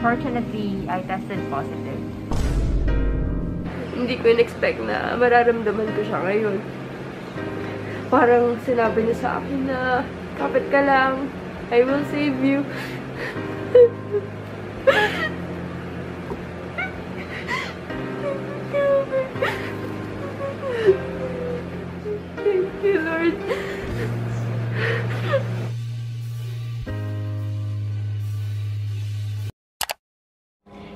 Unfortunately, I tested positive. Hindi ko in-expect na mararamdaman ko siya ngayon. Parang sinabi niya sa akin na, kapit ka lang, I will save you. Thank you, Lord.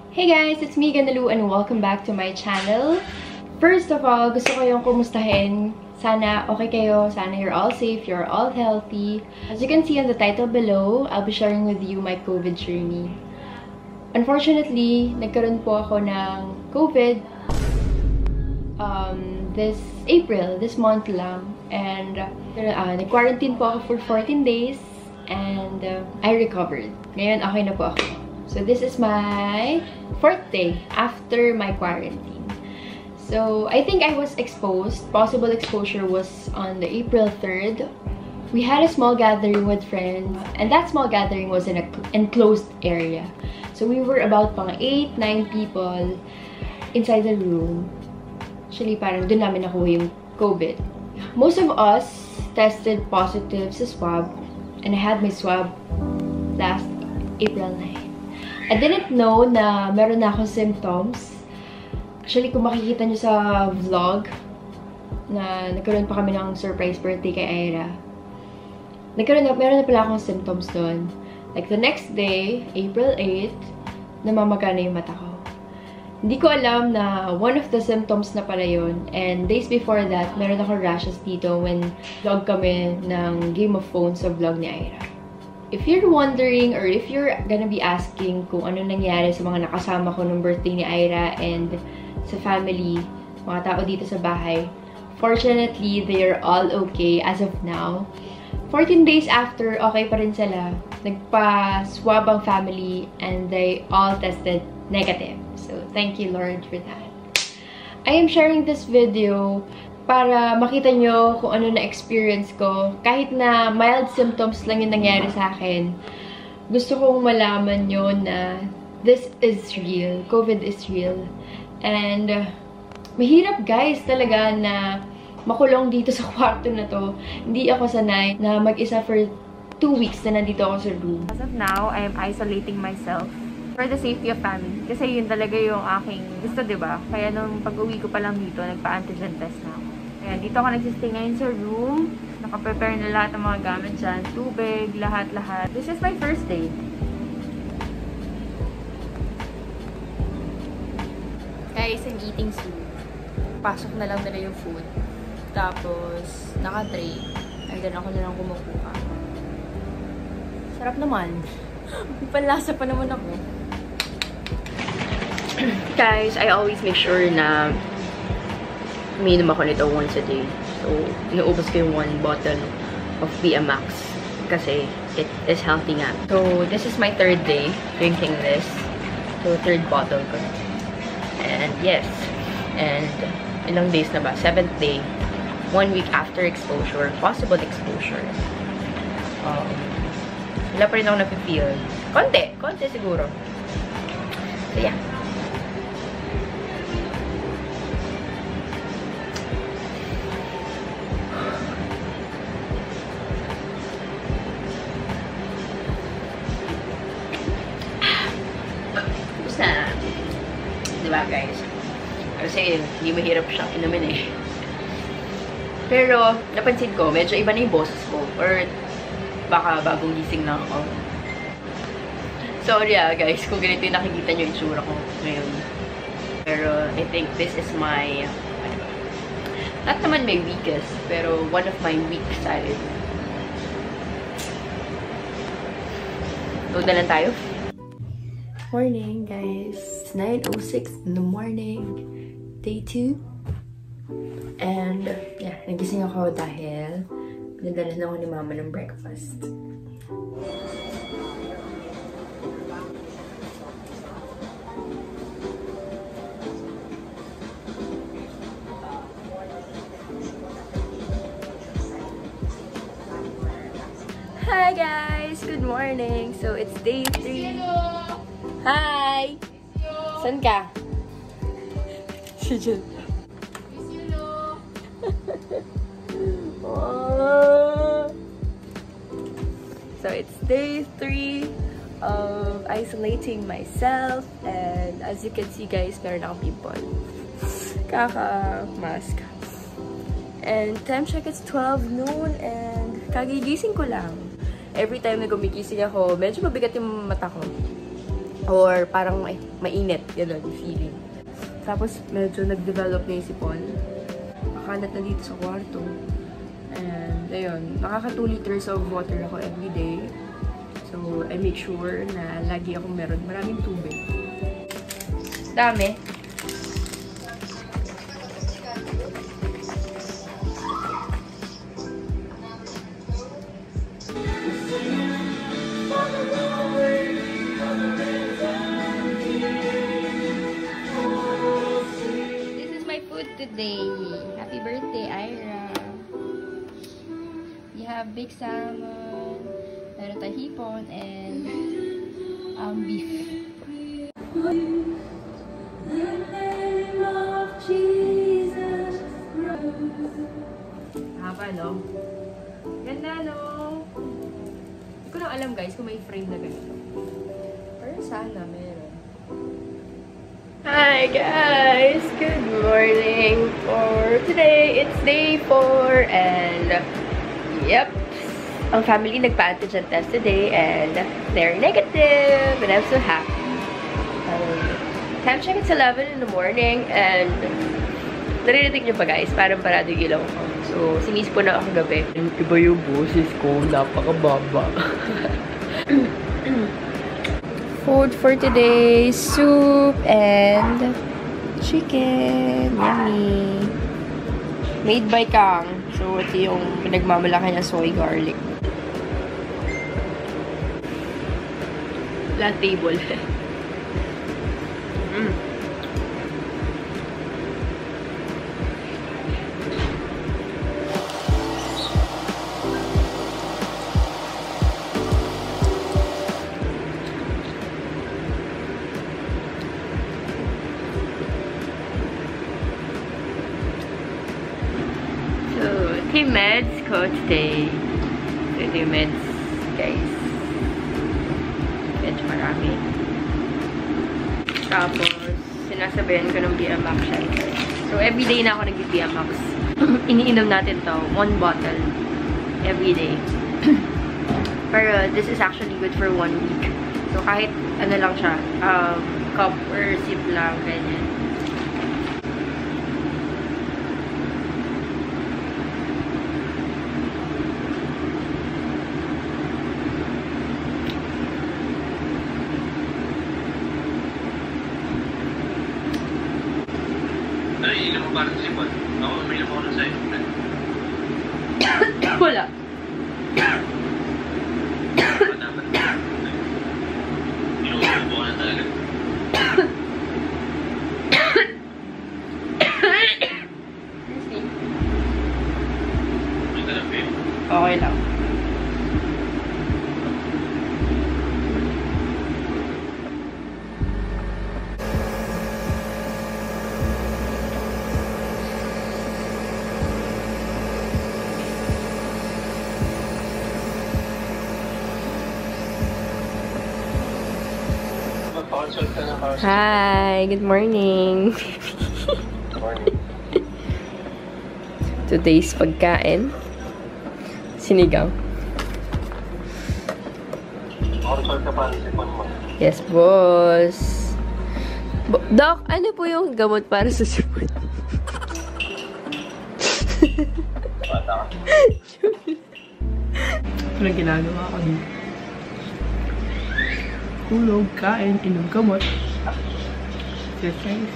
Hey guys, it's me, Ganalu, and welcome back to my channel. First of all, gusto ko yung kumustahin. Sana okay kayo, sana you're all safe, you're all healthy. As you can see on the title below, I'll be sharing with you my COVID journey. Unfortunately, nagkaroon po ako ng COVID this April, this month lang. And nag-quarantine po ako for 14 days and I recovered. Ngayon, okay na po ako. So this is my 4th day after my quarantine. So I think I was exposed. Possible exposure was on the April 3rd. We had a small gathering with friends, and that small gathering was in an enclosed area. So we were about pang 8-9 people inside the room. Actually, parang dun namin nakuha yung COVID. Most of us tested positive sa swab, and I had my swab last April 9. I didn't know na meron na akong symptoms. Actually, kung makikita nyo sa vlog, na nagkaroon pa kami ng surprise birthday kay Aira, meron na pala akong symptoms doon. Like the next day, April 8, namamaga na yung mata ko. Hindi ko alam na one of the symptoms na pala yun. And days before that, meron akong rashes dito when vlog kami ng Game of Phones sa vlog ni Aira. If you're wondering or if you're gonna be asking kung ano nangyari sa mga nakasama ko nung birthday ni Aira and sa family, mga tao dito sa bahay, fortunately, they are all okay as of now. 14 days after, okay pa rin sila. Nagpa-swab ang family and they all tested negative. So, thank you, Lord, for that. I am sharing this video para makita nyo kung ano na-experience ko. Kahit na mild symptoms lang yung nangyari sa akin, gusto kong malaman nyo na this is real. COVID is real. And mahirap guys talaga na makulong dito sa kwarto na to. Hindi ako sanay na mag-isa for 2 weeks na nandito ako sa room. As of now, I am isolating myself for the safety of family. Kasi yun talaga yung aking gusto, diba? Kaya nung pag-uwi ko pa lang dito, nagpa-antigen test na ako. Ayan, dito ako nagsistay ngayon sa room. Naka-prepare na lahat ng mga gamit dyan. Tubig, lahat-lahat. This is my first day. Guys, I'm eating soup. Pasok na lang nila yung food. Tapos, naka-tray. And then ako na lang kumukuha. Sarap naman. May panlasa pa naman ako. Guys, I always make sure na umiinom ako nito once a day. So, inuubos ko yung 1 bottle of BMX kasi it is healthy nga. So, this is my 3rd day drinking this. So, 3rd bottle ko. And yes. And ilang days na ba? 7th day. 1 week after exposure. Possible exposure. Wala pa rin ako napipeel. Konti siguro. So, yeah. Na, diba guys? Kasi hindi mahirap siyang inumin eh. Pero napansin ko, medyo iba na yung boses ko. Or baka bagong gising lang ako. Sorry guys, kung ganito yung nakikita nyo yung itsura ko ngayon. Pero I think this is my, not naman my weakest, pero one of my weak side. Load na lang tayo. Morning, guys. It's 9:06 in the morning. Day 2. And, yeah, nagising ako dahil pinadala na ako ni Mama ng breakfast. Hi guys! Good morning! So, it's day 3. Hi! San ka? Si Jen. So it's day 3 of isolating myself, and as you can see guys, meron akong pimple. Kaka-mask. And time check, it's 12 noon and kagigising ko lang. Every time na gumigising ako, medyo mabigat yung mata ko. Or parang mainit, gano'n yung feeling. Tapos medyo nag-develop na yung sipon. Nakalat na dito sa kwarto. And ayun, nakaka 2 liters of water ako every day. So I make sure na lagi akong maraming tubig. Dami. This is my food today. Happy birthday, Ira. We have big salmon, meron tayong hipon, and beef. Haba, no? Ganda, no? Hindi ko lang alam, guys, kung may frame na ganito. Pero sana meron. Hi guys! Good morning for today. It's day 4 and yep, ang family nagpa-antigen test today and they're negative and I'm so happy. Time check, it's 11 in the morning and naririnig nyo ba guys? Parang parado yung ilaw ko. So, sinispo na ako gabi. Iba yung boses ko. Napakababa. Food for today, soup and chicken. Yummy. Made by Kang. So, ito yung pinagmamalaki na soy garlic. Flat table. Ito yung meds ko today. So, ito yung meds, guys. Medyo marami. Tapos, sinasabayan ko ng BMX shelter. So, everyday na ako nag-BMX. Iniinom natin to. 1 bottle. Everyday. Pero, this is actually good for 1 week. So, kahit ano lang siya, cup or sip lang, ganyan. Naiinom mo para sa sipon? Ako, umiinom ako na sa'yo. Wala. Inuubo ko na talaga. May therapy? Okay lang. Consult ka na kasi. Hi, good morning. Morning. Today's pagkain. Sinigang. Consult ka para sa sipon mo. Yes, boss. Doc, ano po yung gamot para sa sipon? Bata ka. Ano ginagawa ko dito? Tulog, kain, inom gamot. Exercise.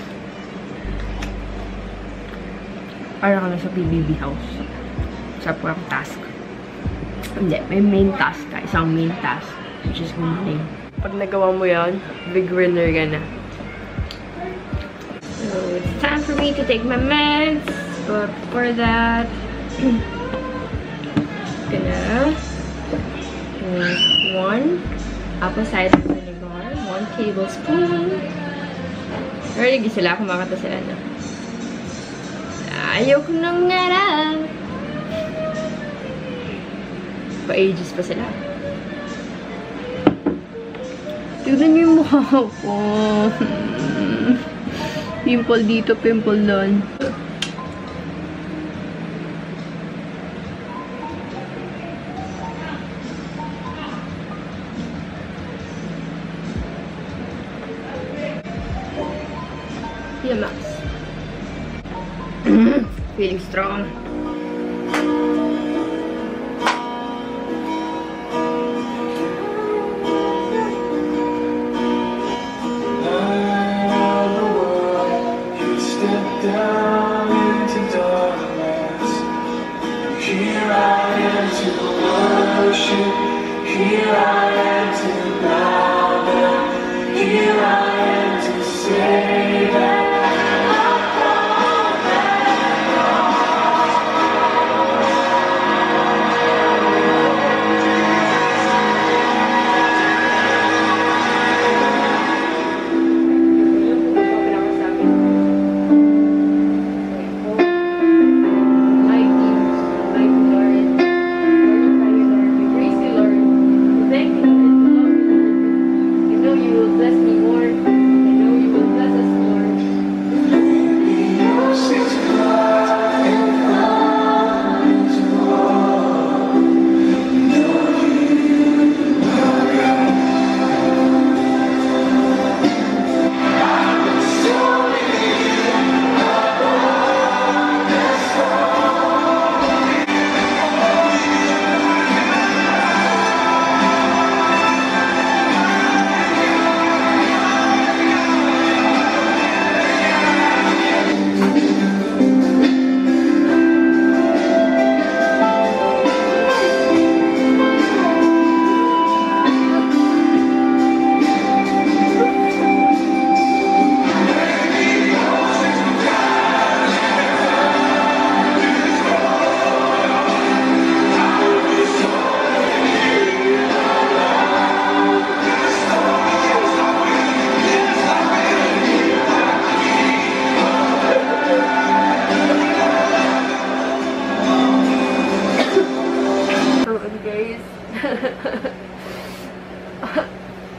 Para ka na sa PBB house. Sa purang task. Hindi, may main task ka. Isang main task. Which is gumaling. Pag nagawa mo yan, big winner ka na. So, it's time for me to take my meds. But for that, gonna use 1 apple cider vinegar, 1 tablespoon, Ready sila, kumakanta sila na. Ayok nang ngarap. Pa-ages pa sila. Tignan niyo yung mukha ko. Pimple dito, pimple doon. Yeah, Max. Feeling strong.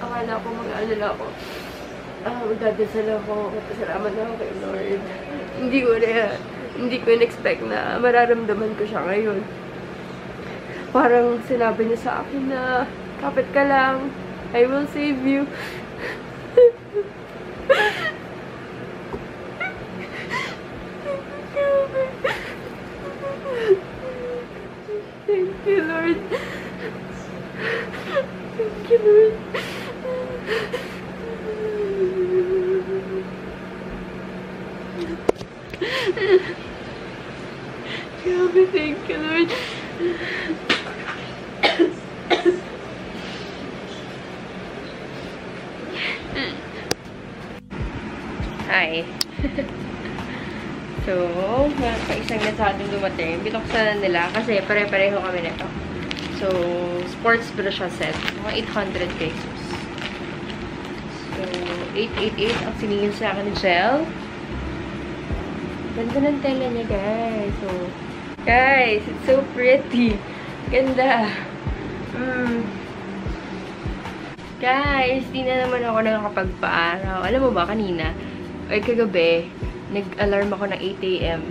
Akala ko mag-aalala ako. Magdadasal ako. Pasalamat na ako kay Lord. Hindi ko in-expect na mararamdaman ko siya ngayon. Parang sinabi niya sa akin na, kapit ka lang. I will save you. Thank you, Lord. Thank you, Lord. Grabe, thank you, Lord. Hi. So, isang nasadong dumating. Binuksan nila kasi pare-pareho kami nito. So, sports bra siya set. Mga 800 pesos. So, 888 ang siningil sa akin ni Gel. Ganda ng tela niya, guys. So, guys, it's so pretty. Ganda. Guys, di na naman ako nakakapagpa-araw. Alam mo ba, kanina, ay kagabi, nag-alarm ako ng 8 AM.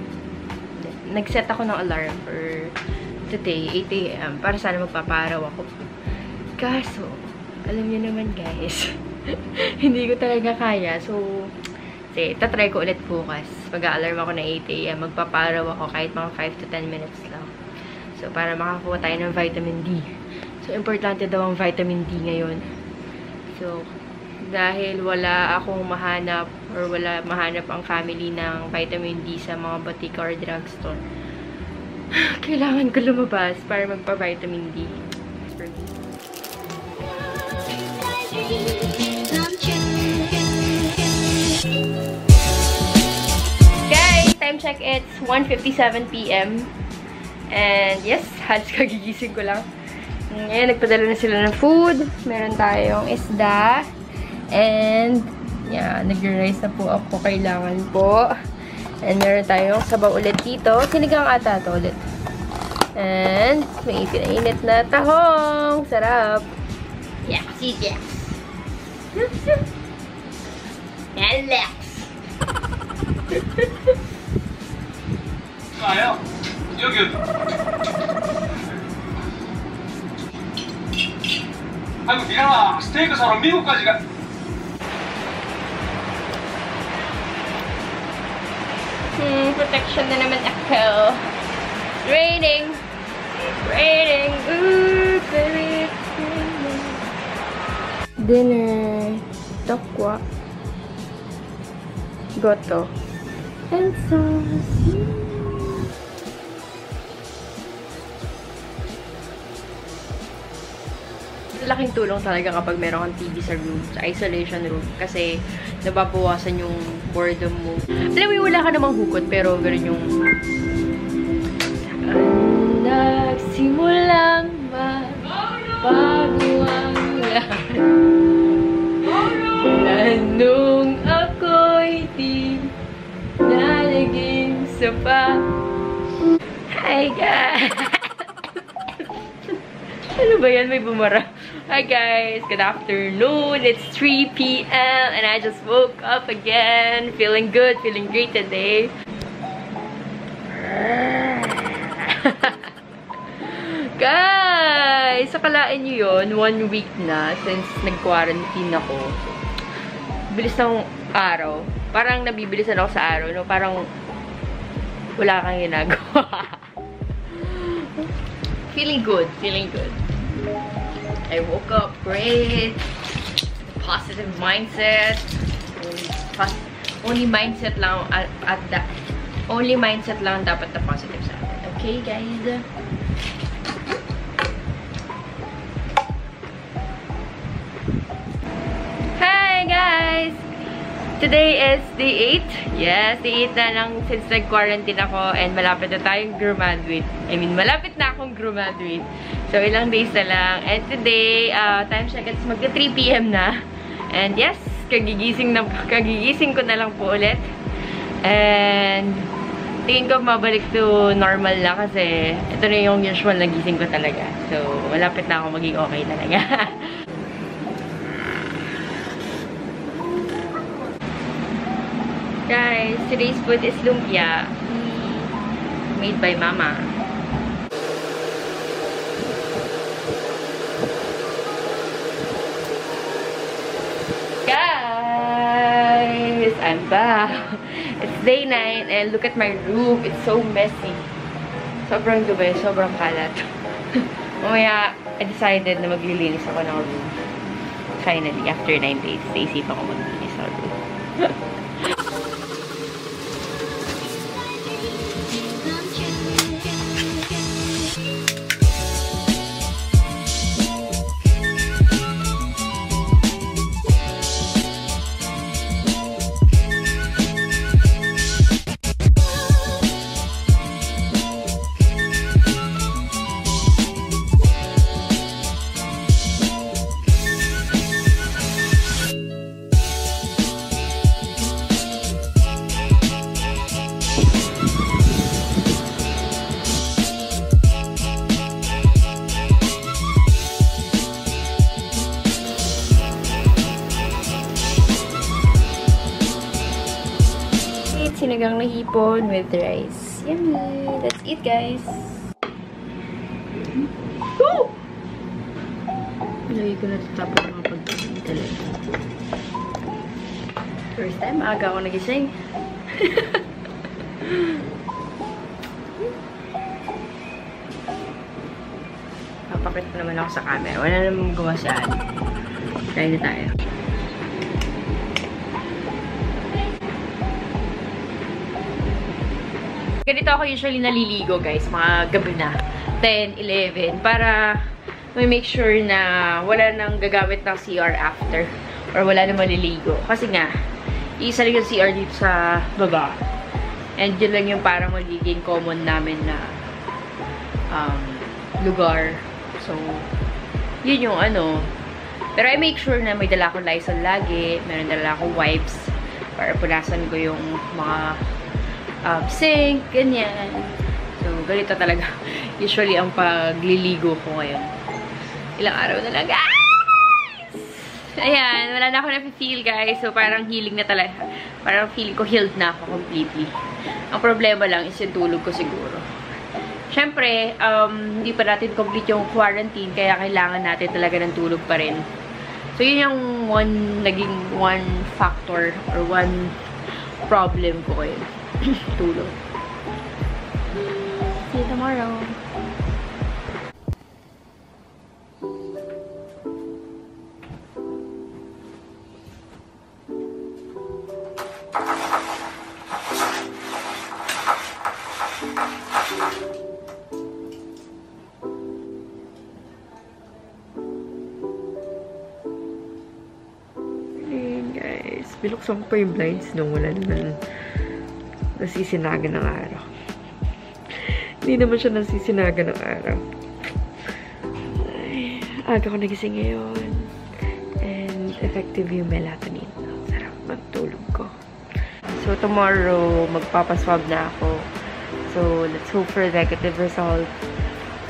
Nag-set ako ng alarm for today, 8 AM, para sana magpaparaw ako. Kaso, alam niyo naman guys, hindi ko talaga kaya. So, tatry ko ulit bukas. Mag-alarm ako ng 8 AM, magpaparaw ako kahit mga 5 to 10 minutes lang. So, para makakuha tayo ng vitamin D. So, importante daw ang vitamin D ngayon. So, dahil wala akong mahanap or wala mahanap ang family ng vitamin D sa mga batika or drugstore, kailangan ko lumabas para magpa-vitamin D. Guys, time check, it's 1:57 PM. And yes, halos kagigising ko lang. Ngayon, nagpadala na sila ng food. Meron tayong isda. And Yan, nag-rice na po ako. Kailangan po. And meron tayong sabaw ulit dito. Sinigang ata ito ulit. And may pinainit na tahong. Sarap. Yes, yes. Relax. 가요. 여기. 아이고 미안아 스테이크 사러 미국까지 가. Protection na naman ako. Raining. Raining. Ooh, baby. Dinner. Tokwa. Goto. And sauce. Laking tulong talaga kapag meron kang TV sa room, sa isolation room. Kasi, nababawasan yung boredom mo. Alam mo, wala ka namang hukot, pero gano'n yung... Nagsimulang magbago ang lahat. Nung ako'y di na naging sapa. Hi, guys! Ano ba yan? May bumara. Hi guys! Good afternoon! It's 3 p.m. and I just woke up again. Feeling good, feeling great today. Guys! Akalain nyo yun, 1 week na since nag-quarantine ako. Bilis ng araw. Parang nabibilisan ako sa araw, no? Parang wala kang ginagawa. Feeling good, feeling good. I woke up great. Positive mindset. Only mindset lang only mindset lang dapat na positive sa atin. Okay, guys? Hi, guys! Today is day 8. Yes, day 8 na lang since nag-quarantine ako and malapit na tayong graduate. I mean, malapit na akong graduate. So, ilang days na lang. And today, time check, it's magka 3 p.m. na. And yes, kagigising ko na lang po ulit. And tingin ko mabalik to normal na kasi ito na yung usual na gising ko talaga. So, malapit na ako maging okay talaga. Guys, today's food is lumpia. Made by Mama. Guys, I'm back. It's day 9 and look at my room. It's so messy. Sobrang dumi, sobrang kalat. Mamaya, I decided na maglilinis ako ng room. Finally, after 9 days, naisip ako maglilinis ng room. Sinigang na hipon with rice. Yummy! Let's eat, guys! Woo! Lagi ko natatapos mga pagkain talaga. First time, aga ako nagising. Papakit ko naman ako sa camera. Wala naman gawa saan. Try na tayo. Ganito ako usually naliligo, guys. Mga gabi na. 10, 11. Para may make sure na wala nang gagamit ng CR after. Or wala nang maliligo. Kasi nga, isa lang yung CR dito sa baba. And yun lang yung parang magiging common namin na lugar. So, yun yung Pero I make sure na may dala akong Lysol lagi. Meron dala akong wipes para punasan ko yung mga sink, ganyan. So, ganito talaga. Usually, ang pagliligo ko ngayon. Ilang araw na lang, guys! Ayan, wala na ako na-feel, guys. So, parang healing na talaga. Parang feeling ko healed na ako completely. Ang problema lang is yung tulog ko siguro. Siyempre, hindi pa natin complete yung quarantine, kaya kailangan natin talaga ng tulog pa rin. So, yun yung naging one factor or one problem ko ngayon. Tulog. See you tomorrow. Binuksan ko pa yung blinds nung wala naman nasisinagan ng araw. Hindi naman siya nasisinagan ng araw. Ay, aga ko nagising ngayon. And effective yung melatonin. Sarap magtulog ko. So, tomorrow, magpapaswab na ako. So, let's hope for a negative result.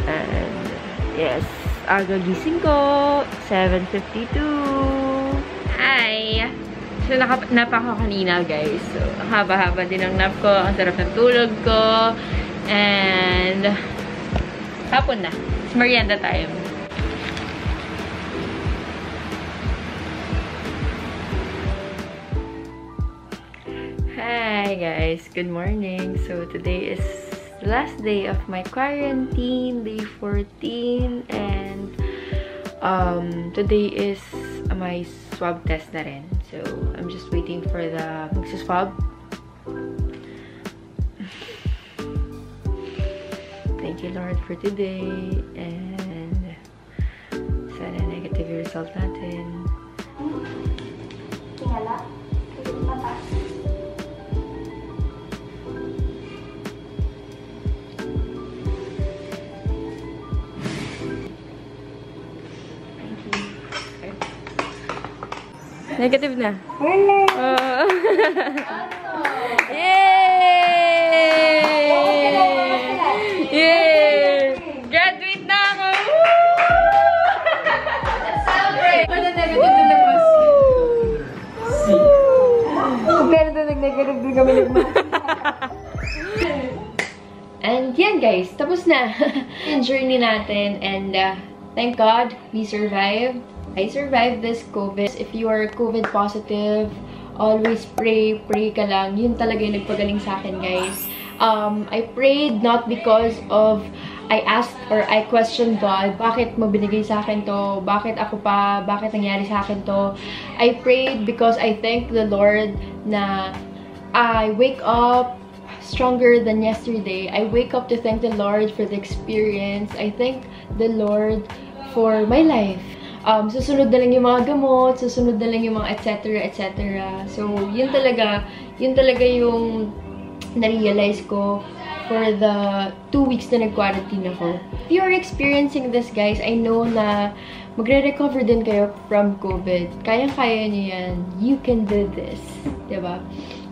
And, yes, aga gising ko. 7:52. Hi! So, nap ako kanina, guys. So, ang haba-haba din ng nap ko. Ang sarap ng tulog ko. And, hapon na. It's merienda time. Hi, guys. Good morning. So, today is the last day of my quarantine. Day 14. And, today is my swab test na rin. So, I'm just waiting for the magsaswab. Thank you, Lord, for today. And sana negative yung result natin. Tingala. Patas. Negative na. Yay! Yay! Graduate na ako! Celebrate! Wala negative na nagmas. Pero doon nag-negative din kami nagmas. And yan, guys. Tapos na yung journey natin. And thank God, we survived. I survived this COVID. If you are COVID positive, always pray ka lang. Yun talaga yung nagpagaling sa akin, guys. I prayed not because of I asked or I questioned God, bakit mo binigay sa akin to? Bakit ako pa? Bakit nangyari sa akin to? I prayed because I thank the Lord na I wake up stronger than yesterday. I wake up to thank the Lord for the experience. I thank the Lord for my life. Susunod na lang yung mga gamot, susunod na lang yung mga etc. etc. So, yun talaga yung na-realize ko for the 2 weeks na nag-quarantine ako. If you're experiencing this, guys, I know na magre-recover din kayo from COVID. Kayang-kaya nyo yan. You can do this. Diba?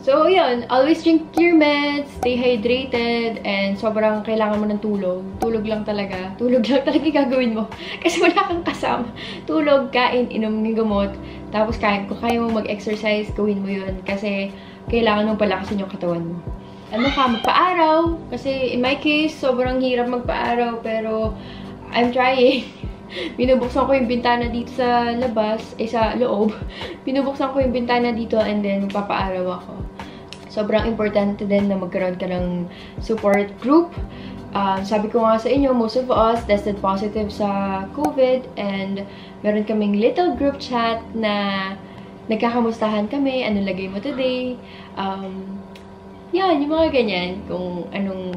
So, yun. Always drink your meds, stay hydrated, and sobrang kailangan mo ng tulog. Tulog lang talaga. Tulog lang talaga yung gagawin mo. Kasi wala kang kasama. Tulog, kain, inom ng gamot. Tapos kung kaya mo mag-exercise, gawin mo yun. Kasi kailangan mong palakasin yung katawan mo. Ano ka, magpa-araw. Kasi in my case, sobrang hirap magpa-araw. Pero I'm trying. Binubuksan ko yung bintana dito sa labas, sa loob. Binubuksan ko yung bintana dito and then magpapa-araw ako. Sobrang importante din na magkaroon ka ng support group. Sabi ko nga sa inyo, most of us tested positive sa COVID and meron kaming little group chat na nagkakamustahan kami, anong lagay mo today. Yan, yung mga ganyan.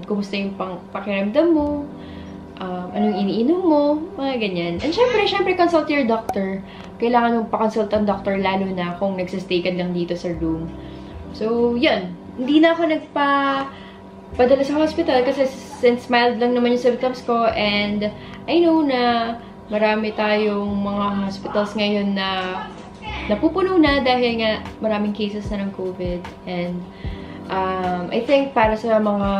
Kumusta yung pakiramdam mo, anong iniinom mo, mga ganyan. And syempre, consult your doctor. Kailangan mong pa-consult ang doctor, lalo na kung nagsastay ka lang dito sa room. So, yun. Hindi na ako nagpa-padala sa hospital kasi since mild lang naman yung symptoms ko and I know na marami tayong mga hospitals ngayon na napupuno na dahil nga maraming cases na ng COVID. And I think para sa mga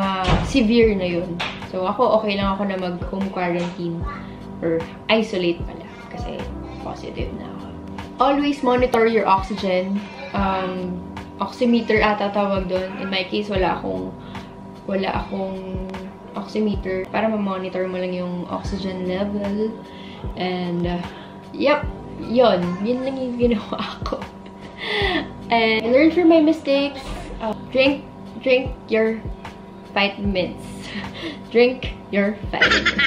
severe na yun. So ako, okay lang ako na mag-home quarantine or isolate pala kasi positive na ako. Always monitor your oxygen. Oximeter ata tawag doon. In my case, wala akong oximeter para ma-monitor mo lang yung oxygen level. And yep, yun lang yung ginawa ko. And I learned from my mistakes. Drink your vitamins. Drink your vitamins.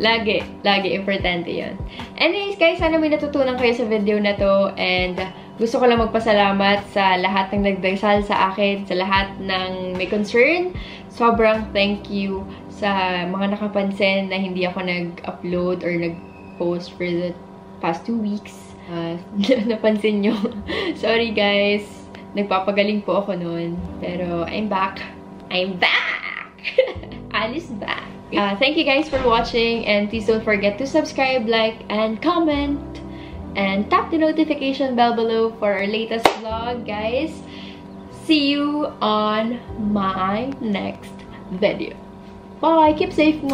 Lagi importante yun. Anyways guys, sana may natutunan kayo sa video na to. And gusto ko lang magpasalamat sa lahat ng nagdasal sa akin, sa lahat ng may concern. Sobrang thank you sa mga nakapansin na hindi ako nag-upload or nag-post for the past 2 weeks. Napansin nyo. Sorry guys. Nagpapagaling po ako noon. Pero I'm back. I'm back! Alice back. Thank you guys for watching. And please don't forget to subscribe, like, and comment. And tap the notification bell below for our latest vlog, guys. See you on my next video. Bye! Keep safe!